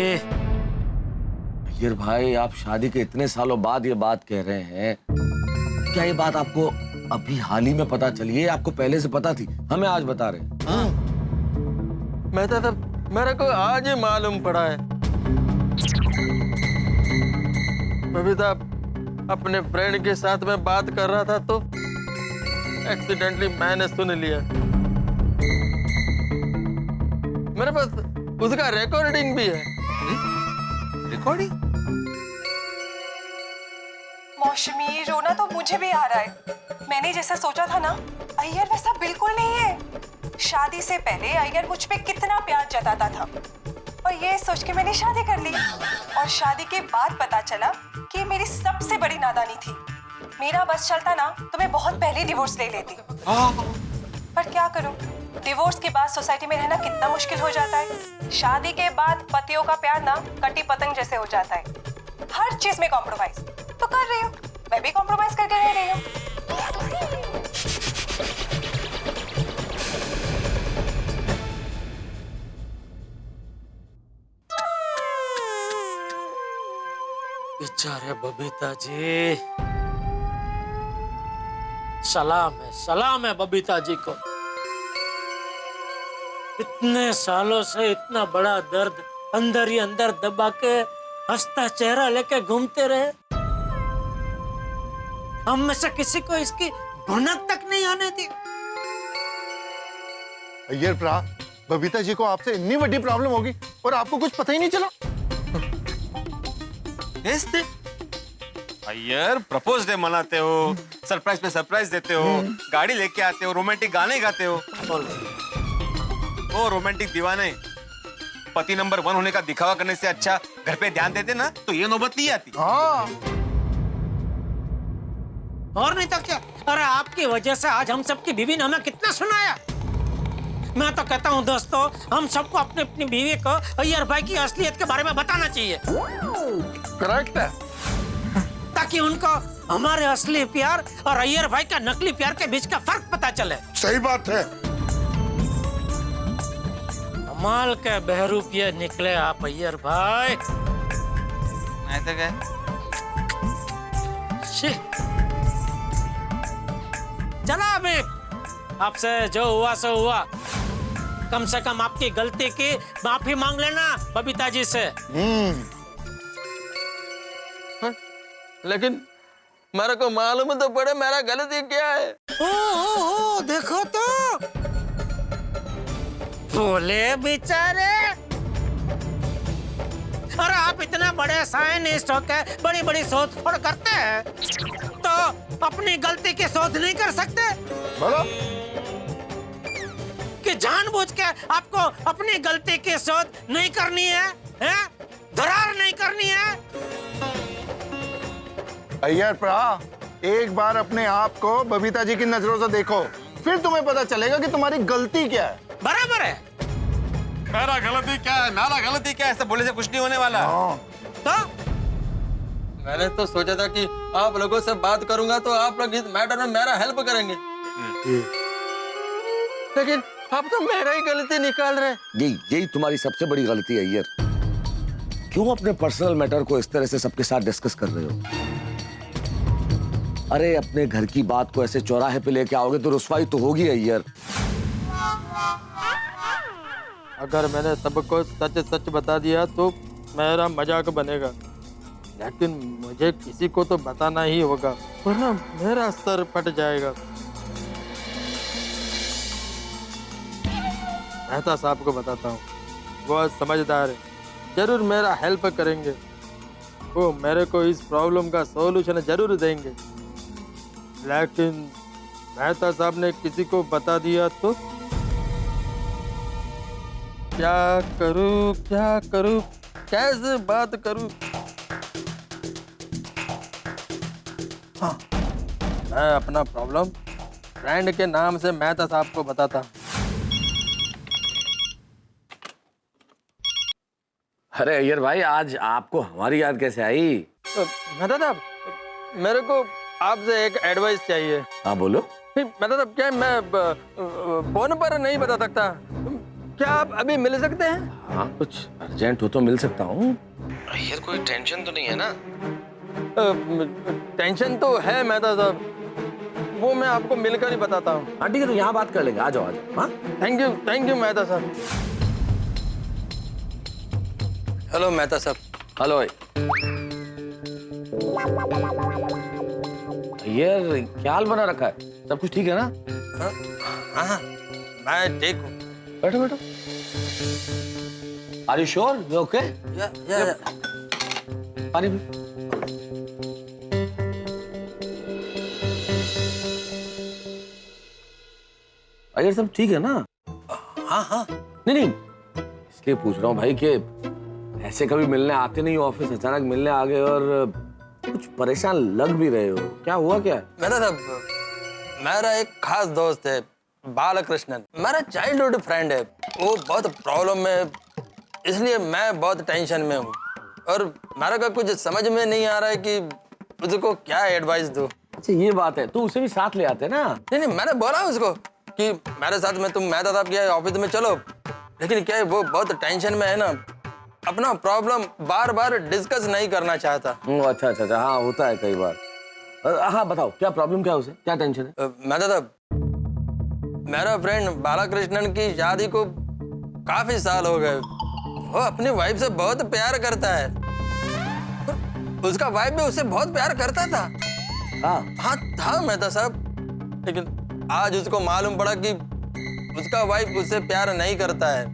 अय्यर भाई, आप शादी के इतने सालों बाद ये बात कह रहे हैं, क्या ये बात आपको अभी हाल ही में पता चली है? आपको पहले से पता थी? हमें आज बता रहे हैं। मैं तो मेरे को आज ही मालूम पड़ा है। बबीता अपने फ्रेंड के साथ में बात कर रहा था तो एक्सीडेंटली मैंने सुन लिया। मेरे पास उसका रिकॉर्डिंग भी है। रिकॉर्डिंग? मौसमी, रोना तो मुझे भी आ रहा है। मैंने जैसा सोचा था ना, अय्यर वैसा बिल्कुल नहीं है। शादी से पहले अय्यर मुझ पे कितना प्यार जताता था और ये सोच के मैंने शादी कर ली। और शादी के बाद पता चला कि मेरी सबसे बड़ी नादानी थी। मेरा बस चलता ना तो मैं बहुत पहले डिवोर्स ले लेती। पर क्या करूं, डिवोर्स के बाद सोसाइटी में रहना कितना मुश्किल हो जाता है। शादी के बाद पतियों का प्यार ना कटी पतंग जैसे हो जाता है। हर चीज में कॉम्प्रोमाइज तो कर रही हूँ, मैं भी कॉम्प्रोमाइज करके रह रही हूँ। बेचारे बबीता जी। सलाम है बबीता जी को। इतने सालों से इतना बड़ा दर्द अंदर ही अंदर दबा के हंसता चेहरा लेके घूमते रहे। हम में से किसी को इसकी भुनक तक नहीं आने दी। अय्यर भ्रा, बबीता जी को आपसे इतनी बड़ी प्रॉब्लम होगी और आपको कुछ पता ही नहीं चला। अय्यर, प्रपोज डे मनाते हो, सरप्राइज पे सरप्राइज देते हो, गाड़ी लेके आते हो, रोमांटिक गाने गाते हो। वो रोमांटिक दीवाने पति नंबर 1 होने का दिखावा करने से अच्छा घर पे ध्यान देते ना तो ये नौबत नहीं आती। और नहीं तो क्या। अरे आपकी वजह से आज हम सबकी बीवी ने हमें कितना सुनाया। मैं तो कहता हूँ दोस्तों, हम सबको अपनी अपनी बीवी को अय्यर भाई की असलियत के बारे में बताना चाहिए। करेक्ट है, ताकि उनको हमारे असली प्यार और अय्यर भाई का नकली प्यार के बीच का फर्क पता चले। सही बात है। कमाल के बहरूपिये निकले आप अय्यर भाई। नहीं तो क्या? चला अभी, आपसे जो हुआ सो हुआ। कम से कम आपकी गलती की माफी मांग लेना बबीता जी से। लेकिन मेरे को मालूम तो पड़े मेरा गलती क्या है। ओ, देखो तो बोले बेचारे। अरे आप इतना बड़े साइंटिस्ट होकर बड़ी बड़ी शोध करते हैं तो अपनी गलती की शोध नहीं कर सकते? बोलो कि जानबूझ के आपको अपनी गलती की शोध नहीं करनी है, हैं? दरार नहीं करनी है। अय्यर प्रा, एक बार अपने आप को बबीता जी की नजरों से देखो, फिर तुम्हें पता चलेगा कि तुम्हारी गलती क्या है। बराबर है। मेरा गलती क्या है, मेरा गलती क्या है, ऐसे बोले से कुछ नहीं होने वाला। तो मैंने तो सोचा था कि आप लोगों से बात करूंगा तो आप लोग इस मैटर में मेरा हेल्प करेंगे, लेकिन आप तो मेरा ही गलती निकाल रहे। यही तुम्हारी सबसे बड़ी गलती है अय्यर। क्यों अपने पर्सनल मैटर को इस तरह से सबके साथ डिस्कस कर रहे हो? अरे अपने घर की बात को ऐसे चौराहे पे लेके आओगे तो रुसवाई तो होगी अय्यर। अगर मैंने सबको सच सच बता दिया तो मेरा मजाक बनेगा, लेकिन मुझे किसी को तो बताना ही होगा वरना मेरा सर फट जाएगा। मेहता साहब को बताता हूँ, वो समझदार है, जरूर मेरा हेल्प करेंगे। वो मेरे को इस प्रॉब्लम का सॉल्यूशन जरूर देंगे, लेकिन मेहता साहब ने किसी को बता दिया तो क्या करूं, कैसे बात करूं? हाँ, मैं अपना प्रॉब्लम फ्रेंड के नाम से मेहता साहब को बताता। अरे अय्यर भाई, आज आपको हमारी याद कैसे आई? मेहता साहब, मेरे को आपसे एक एडवाइस चाहिए। हाँ बोलो। मेहता साहब, क्या मैं फोन पर नहीं बता सकता? क्या आप अभी मिल सकते हैं? हाँ, कुछ अर्जेंट हो तो मिल सकता हूँ। यार कोई टेंशन तो नहीं है ना? टेंशन तो है मेहता साहब, वो मैं आपको मिलकर ही बताता हूँ। हाँ ठीक है, तो यहाँ बात कर लेंगे। आ जाओ आ जाओ। हाँ थैंक यू मेहता साहब। हेलो मेहता साहब। हेलो भाई। यार क्या हाल बना रखा है? सब कुछ ठीक है ना? हाँ, मैं ठीक हूँ। बैठो बैठो। Are you sure? You okay? Yeah. पानी भी। अय्यर सब ठीक है ना? हाँ। नहीं, इसलिए पूछ रहा हूँ भाई कि ऐसे कभी मिलने आते नहीं ऑफिस, अचानक मिलने आ गए और कुछ परेशान लग भी रहे हो। क्या हुआ क्या? मेरा साहब, मेरा एक खास दोस्त है बालकृष्णन, मेरा चाइल्डहुड फ्रेंड है। वो बहुत प्रॉब्लम में, इसलिए मैं बहुत टेंशन में हूँ और मेरे को कुछ समझ में नहीं आ रहा है कि उसको क्या एडवाइस दूँ। अच्छा ये बात है, तो उसे भी साथ ले आते ना? नहीं, मैंने बोला उसको कि मेरे साथ में तुम मेहता साहब के ऑफिस में चलो, लेकिन क्या है वो बहुत टेंशन में है ना, अपना प्रॉब्लम बार बार डिस्कस नहीं करना चाहता। अच्छा, हाँ होता है कई बार। हाँ बताओ, क्या प्रॉब्लम, क्या उसे, क्या टेंशन है? मेहता साहब, मेरा फ्रेंड बालाकृष्णन की शादी को काफी साल हो गए। वो अपनी वाइफ से बहुत प्यार करता है, उसका वाइफ भी उससे बहुत प्यार करता था। हाँ था मेहता साहब, लेकिन आज उसको मालूम पड़ा कि उसका वाइफ उससे प्यार नहीं करता है।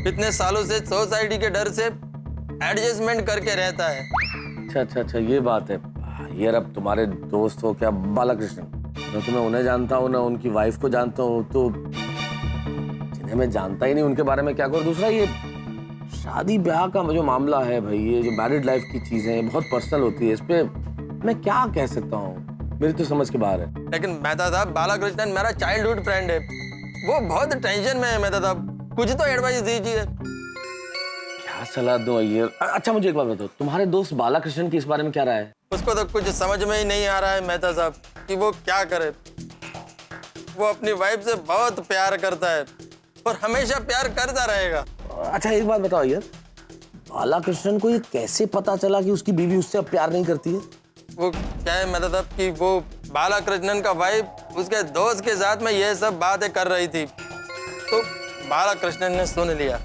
इतने सालों से सोसाइटी के डर से एडजस्टमेंट करके रहता है। अच्छा, ये बात है। यार अब तुम्हारे दोस्त हो क्या बालाकृष्णन, न तो मैं उन्हें जानता हूँ ना उनकी वाइफ को जानता हूँ, तो जिन्हें मैं जानता ही नहीं उनके बारे में क्या करूँ। दूसरा ये शादी ब्याह का जो मामला है भाई, ये जो मैरिड लाइफ की चीजें हैं बहुत पर्सनल होती है, इस पे मैं क्या कह सकता हूँ, मेरी तो समझ के बाहर है। लेकिन मेहता साहब, बालाकृष्णन मेरा चाइल्डहुड फ्रेंड है, वो बहुत टेंशन में है मेहता साहब, कुछ तो एडवाइस दीजिए। क्या सलाह दूं अय्यर? अच्छा मुझे एक बात बताओ, तुम्हारे दोस्त बालाकृष्णन की इस बारे में क्या राय है? उसको तो कुछ समझ में ही नहीं आ रहा है मेहता साहब कि वो क्या करे। वो अपनी वाइफ से बहुत प्यार करता है और हमेशा प्यार करता रहेगा। अच्छा एक बात बताओ अय्यर, बालाकृष्णन को ये कैसे पता चला कि उसकी बीवी उससे अब प्यार नहीं करती है? वो क्या है मेहता साहब कि वो बालाकृष्णन का वाइफ उसके दोस्त के साथ में ये सब बातें कर रही थी, तो बालाकृष्णन ने सुन लिया।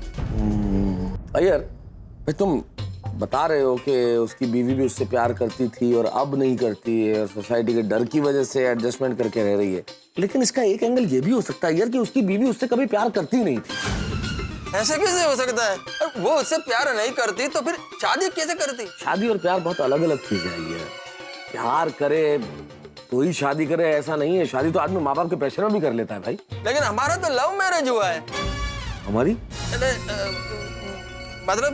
अय्यर भाई, तुम बता रहे हो कि उसकी बीवी भी उससे प्यार करती थी और अब नहीं करती है और सोसाइटी के डर की वजह से एडजस्टमेंट करके रह रही है, लेकिन इसका एक एंगल ये भी हो सकता है यार कि उसकी बीवी उससे कभी प्यार करती नहीं थी। ऐसे कैसे हो सकता है? वो उससे प्यार नहीं करती तो फिर शादी कैसे करती? शादी और प्यार बहुत अलग अलग चीजें है। प्यार करे तो ही शादी करे ऐसा नहीं है, शादी तो आदमी माँ बाप के प्रेशर में भी कर लेता है भाई। लेकिन हमारा तो लव मैरिज हुआ है। हमारी मतलब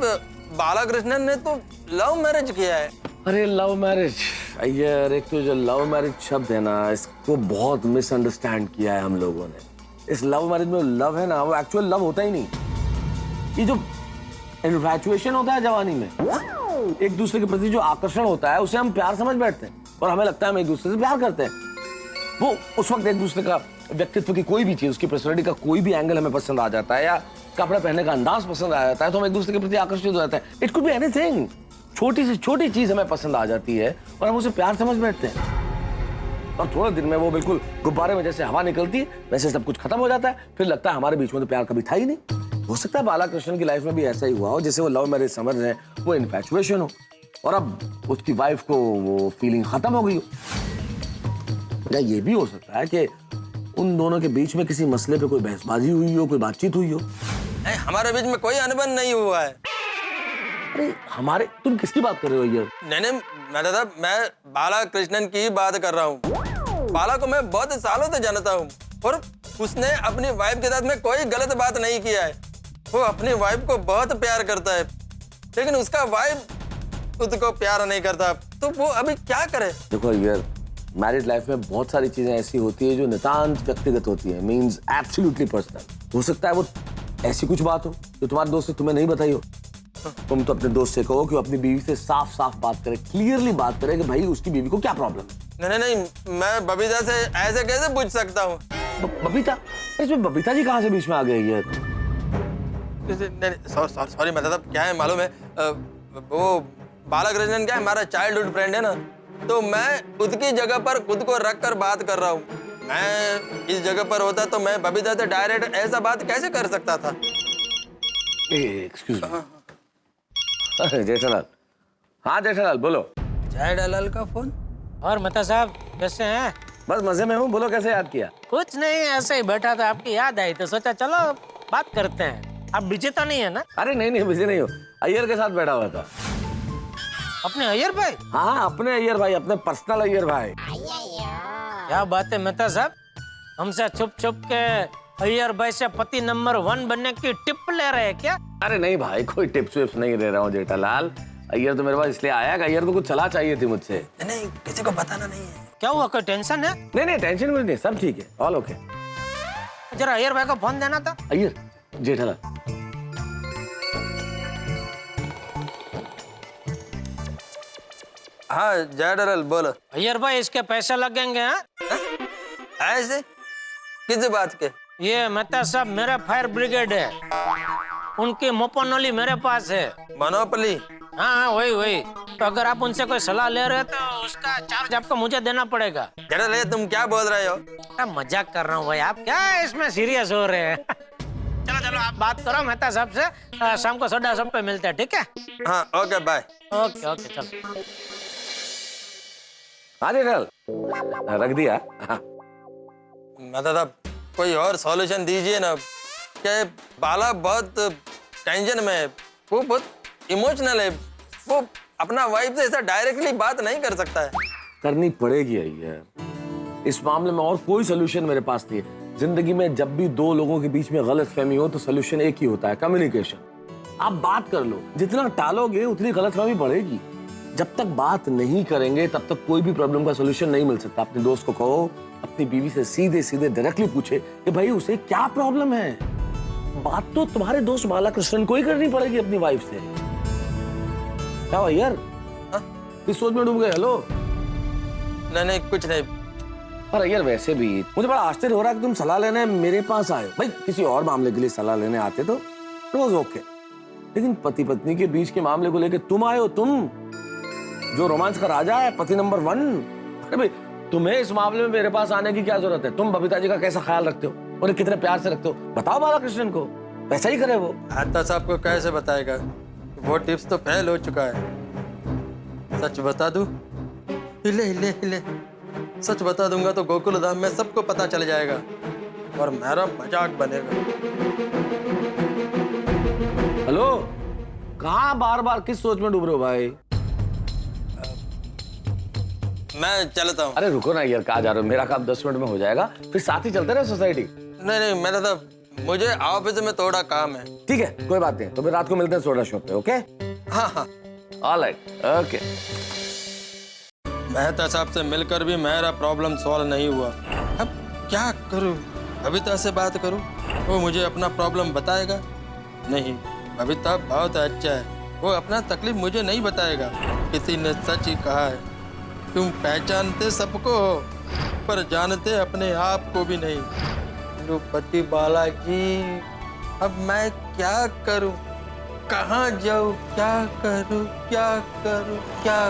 बालाकृष्णन ने तो लव मैरिज किया है। अरे लव मैरिज अय्यर, एक तो जो लव मैरिज शब्द है ना, इसको बहुत मिसअंडरस्टैंड किया है हम लोगों ने। इस लव मैरिज में लव है ना, वो एक्चुअल लव होता ही नहीं। ये जो इन्फैचुएशन होता है जवानी में, एक दूसरे के प्रति जो आकर्षण होता है, उसे हम प्यार समझ बैठते हैं और हमें लगता है हम एक दूसरे से प्यार करते हैं। वो उस वक्त एक दूसरे का व्यक्तित्व की कोई भी चीज, उसकी पर्सनैलिटी का कोई भी एंगल हमें पसंद आ जाता है, या कपड़े पहनने का अंदाज पसंद आ जाता है, तो हम एक दूसरे के प्रति आकर्षित हो जाते हैं। इट कुड बी एनीथिंग, छोटी से छोटी चीज हमें पसंद आ जाती है और हम उसे प्यार समझ बैठते हैं, और थोड़े दिन में वो बिल्कुल गुब्बारे में जैसे हवा निकलती है वैसे सब कुछ खत्म हो जाता है। फिर लगता है हमारे बीच में तो प्यार कभी था ही नहीं। हो सकता है बालाकृष्णन की लाइफ में भी ऐसा ही हुआ हो, जैसे वो लव मैरिज समझ रहे हैं, वो इन्फैचुएशन हो और अब उसकी वाइफ को वो फीलिंग खत्म हो गई हो। या ये भी हो सकता है कि उन दोनों के बीच में किसी मसले पे कोई बहसबाजी हुई हो, कोई बातचीत हुई हो। हमारे बीच में कोई अनबन नहीं हुआ है। अरे हमारे, तुम किसकी बात कर रहे हो यार? नहीं, मैं बालाकृष्णन की बात कर रहा हूँ। बाला को मैं बहुत सालों से जानता हूँ और उसने अपनी वाइफ के साथ में कोई गलत बात नहीं किया है। वो अपनी वाइफ को बहुत प्यार करता है, लेकिन उसका वाइफ उसको प्यार नहीं करता, तो वो अभी क्या करे? देखो यार, मैरिड लाइफ में बहुत सारी चीजें ऐसी होती है जो नितांत व्यक्तिगत होती है, मींस एब्सोल्युटली पर्सनल। हो सकता है वो ऐसी कुछ बात हो जो तुम्हारे दोस्त ने तुम्हें नहीं बताई हो। तुम तो अपने दोस्त से कहो कि वो अपनी बीवी से साफ साफ बात करे, क्लियरली बात करे कि भाई उसकी बीवी को क्या प्रॉब्लम है। नहीं, मैं बबीता से ऐसे कैसे पूछ सकता हूँ? बबीता? इसमें बबीता जी कहाँ से बीच में आ गए यार? सॉरी, मतलब क्या है मालूम है, वो बालाकृष्णन क्या है, हमारा चाइल्डहुड फ्रेंड है ना, तो मैं उसकी जगह पर खुद को रख कर बात कर रहा हूँ। मैं इस जगह पर होता तो मैं बबीता से डायरेक्ट ऐसा बात कैसे कर सकता था? Excuse me. जेठालाल। हाँ जेठालाल बोलो। जेठालाल का फोन। और मेहता साहब कैसे हैं? बस मजे में हूँ, बोलो कैसे याद किया? कुछ नहीं, ऐसे ही बैठा था, आपकी याद आई तो सोचा चलो बात करते हैं। आप बिजी तो नहीं है ना? अरे नहीं बिजी नहीं हो, अय्यर के साथ बैठा हुआ था। अपने अय्यर भाई? हाँ अपने अय्यर भाई, अपने पर्सनल अय्यर भाई। क्या बात है मेहता साहब, हमसे छुप छुप के अय्यर भाई से पति नंबर 1 बनने की टिप ले रहे हैं क्या? अरे नहीं भाई, कोई टिप्स विप्स नहीं ले रहा हूँ जेठालाल। अय्यर तो मेरे पास इसलिए आया कि अय्यर को कुछ सलाह चाहिए थी मुझसे। नहीं, किसी को बताना नहीं है। क्या हुआ, कोई टेंशन है? नहीं टेंशन कुछ नहीं, सब ठीक है, ऑल ओके। जरा अय्यर भाई को फोन देना था। अय्यर, जेठालाल। हाँ जेठालाल बोलो। अय्यर भाई इसके पैसे लगेंगे। ऐसे किस बात के? ये मेहता साहब मेरे फायर ब्रिगेड है, उनकी मोनोपोली मेरे पास है। मोनोपोली? हाँ वही। तो अगर आप उनसे कोई सलाह ले रहे हो तो उसका चार्ज आपको मुझे देना पड़ेगा। जेठालाल तुम क्या बोल रहे हो? मजाक कर रहा हूँ भाई, आप क्या इसमें सीरियस हो रहे हैं? चलो आप बात करो मेहता साहब से, शाम को 7:30 पे मिलते हैं, ठीक है? हाँ ओके बाय। ओके चलो। हाँ जेठालाल रख दिया। मतलब कोई और सॉल्यूशन दीजिए ना, क्या बाला बहुत टेंशन में है, वो बहुत इमोशनल है, वो अपना वाइफ से ऐसा डायरेक्टली बात नहीं कर सकता है। करनी पड़ेगी यार, इस मामले में और कोई सोल्यूशन मेरे पास नहीं है। जिंदगी में जब भी दो लोगों के बीच में गलतफहमी हो तो सोल्यूशन एक ही होता है, कम्युनिकेशन। आप बात कर लो, जितना टालोगे उतनी गलतफहमी बढ़ेगी। जब तक बात नहीं करेंगे तब तक कोई भी प्रॉब्लम का सॉल्यूशन नहीं मिल सकता। अपने दोस्त को कहो अपनी बीवी से सीधे सीधे डायरेक्टली पूछे कि भाई उसे क्या प्रॉब्लम है। बात तो तुम्हारे दोस्त बालाकृष्णन को ही करनी पड़ेगी अपनी वाइफ से। क्या हुआ यार, किस सोच में डूब गए? हेलो। नहीं कुछ नहीं। पर यार वैसे भी मुझे बड़ा आश्चर्य हो रहा है कि तुम सलाह लेने मेरे पास आए। भाई किसी और मामले के लिए सलाह लेने आते तो रोज ओके, लेकिन पति पत्नी के बीच के मामले को लेकर तुम आए हो, तुम जो रोमांस का राजा है, पति नंबर 1। अरे भाई तुम्हें इस मामले में मेरे पास आने की क्या जरूरत है? तुम बबीता जी का कैसा ख्याल रखते हो, उन्हें कितने प्यार से रखते हो, बताओ बालाकृष्णन को, वैसा ही करे वो। आता साहब को कैसे बताएगा, वो टिप्स तो फेल हो चुका है। सच बता दूं? हिले हिले हिले सच बता दूंगा तो गोकुल धाम में सबको पता चल जाएगा और मेरा मजाक बनेगा। हेलो, कहाँ बार बार किस सोच में डूब रहे हो भाई? मैं चलता हूँ। अरे रुको ना यार, कहाँ जा रहे हो? मेरा काम 10 मिनट में हो जाएगा, फिर साथ ही चलते रहे सोसाइटी। नहीं मेरा तो मुझे ऑफिस में थोड़ा काम है। ठीक है कोई बात नहीं, तो फिर रात को मिलते हैं सोडा शॉप पे। ओके हाँ ऑलराइट ओके। मेहता साहब से मिलकर भी मेरा प्रॉब्लम सॉल्व नहीं हुआ। अब क्या करूं? बबीता से बात करूं, वो मुझे अपना प्रॉब्लम बताएगा? नहीं, बबीता बहुत अच्छा है, वो अपना तकलीफ मुझे नहीं बताएगा। किसी ने सच ही कहा है, तुम पहचानते सबको हो पर जानते अपने आप को भी नहीं। तिरुपति बालाजी, अब मैं क्या करूं? कहाँ जाऊं? क्या करूं? क्या करूं? क्या